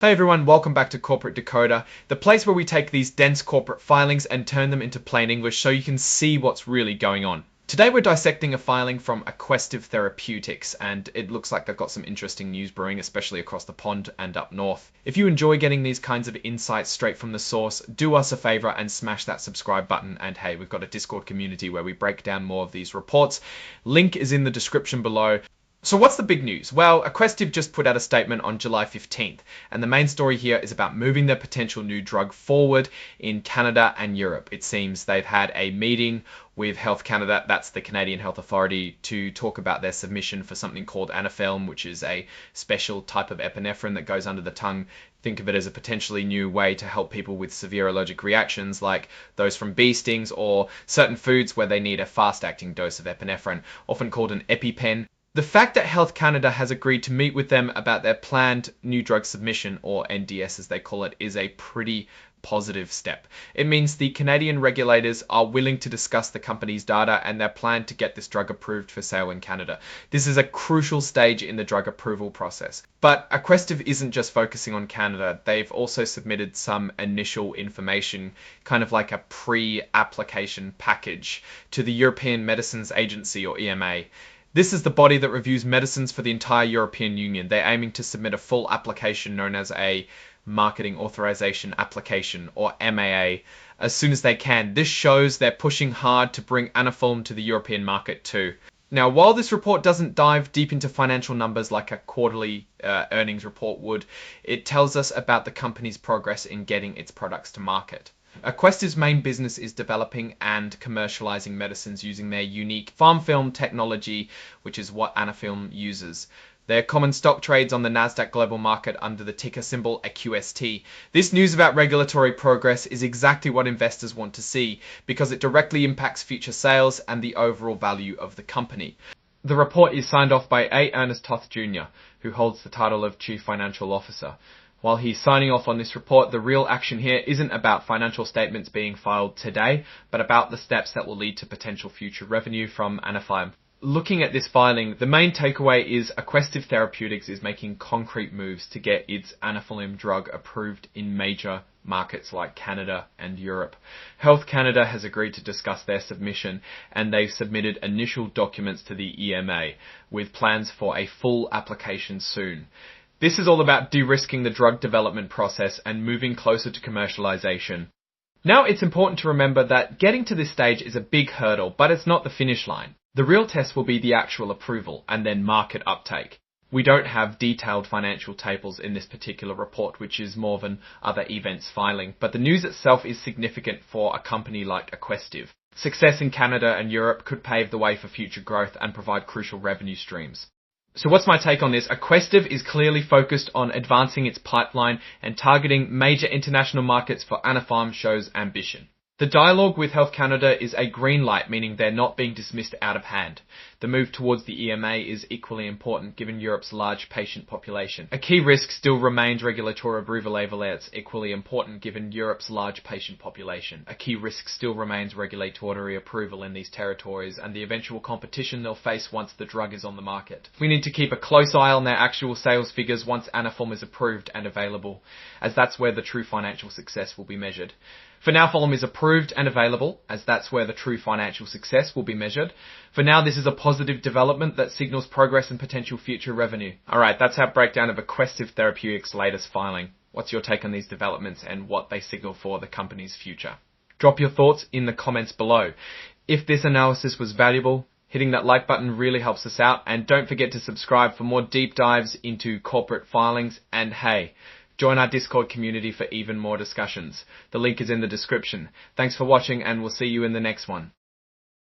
Hey everyone, welcome back to Corporate Decoder, the place where we take these dense corporate filings and turn them into plain English so you can see what's really going on. Today we're dissecting a filing from Aquestive Therapeutics, and it looks like they've got some interesting news brewing, especially across the pond and up north. If you enjoy getting these kinds of insights straight from the source, do us a favor and smash that subscribe button. And hey, we've got a Discord community where we break down more of these reports. Link is in the description below. So what's the big news? Well, Aquestive just put out a statement on July 15th, and the main story here is about moving their potential new drug forward in Canada and Europe. It seems they've had a meeting with Health Canada, that's the Canadian Health Authority, to talk about their submission for something called Anaphylm, which is a special type of epinephrine that goes under the tongue. Think of it as a potentially new way to help people with severe allergic reactions like those from bee stings or certain foods where they need a fast-acting dose of epinephrine, often called an EpiPen. The fact that Health Canada has agreed to meet with them about their planned new drug submission, or NDS as they call it, is a pretty positive step. It means the Canadian regulators are willing to discuss the company's data and their plan to get this drug approved for sale in Canada. This is a crucial stage in the drug approval process. But Aquestive isn't just focusing on Canada. They've also submitted some initial information, kind of like a pre-application package, to the European Medicines Agency, or EMA. This is the body that reviews medicines for the entire European Union. They're aiming to submit a full application known as a Marketing Authorization Application, or MAA, as soon as they can. This shows they're pushing hard to bring Anaphylm to the European market too. Now, while this report doesn't dive deep into financial numbers like a quarterly earnings report would, it tells us about the company's progress in getting its products to market. Aquestive's main business is developing and commercializing medicines using their unique farm film technology, which is what Anaphylm uses. Their common stock trades on the Nasdaq Global Market under the ticker symbol AQST. This news about regulatory progress is exactly what investors want to see because it directly impacts future sales and the overall value of the company. The report is signed off by A. Ernest Toth Jr., who holds the title of Chief Financial Officer. While he's signing off on this report, the real action here isn't about financial statements being filed today, but about the steps that will lead to potential future revenue from Anaphylm. Looking at this filing, the main takeaway is Aquestive Therapeutics is making concrete moves to get its Anaphylm drug approved in major markets like Canada and Europe. Health Canada has agreed to discuss their submission, and they've submitted initial documents to the EMA with plans for a full application soon. This is all about de-risking the drug development process and moving closer to commercialization. Now, it's important to remember that getting to this stage is a big hurdle, but it's not the finish line. The real test will be the actual approval and then market uptake. We don't have detailed financial tables in this particular report, which is more of an other events filing, but the news itself is significant for a company like Aquestive. Success in Canada and Europe could pave the way for future growth and provide crucial revenue streams. So what's my take on this? Aquestive is clearly focused on advancing its pipeline, and targeting major international markets for Anaphylm shows ambition. The dialogue with Health Canada is a green light, meaning they're not being dismissed out of hand. The move towards the EMA is equally important given Europe's large patient population. A key risk still remains regulatory approval. It's equally important given Europe's large patient population. A key risk still remains regulatory approval in these territories and the eventual competition they'll face once the drug is on the market. We need to keep a close eye on their actual sales figures once Anaphylm is approved and available, as that's where the true financial success will be measured. For now, Anaphylm is approved and available, as that's where the true financial success will be measured. For now, this is a positive development that signals progress and potential future revenue. Alright, that's our breakdown of Aquestive Therapeutics' latest filing. What's your take on these developments and what they signal for the company's future? Drop your thoughts in the comments below. If this analysis was valuable, hitting that like button really helps us out, and don't forget to subscribe for more deep dives into corporate filings, and hey, join our Discord community for even more discussions. The link is in the description. Thanks for watching, and we'll see you in the next one.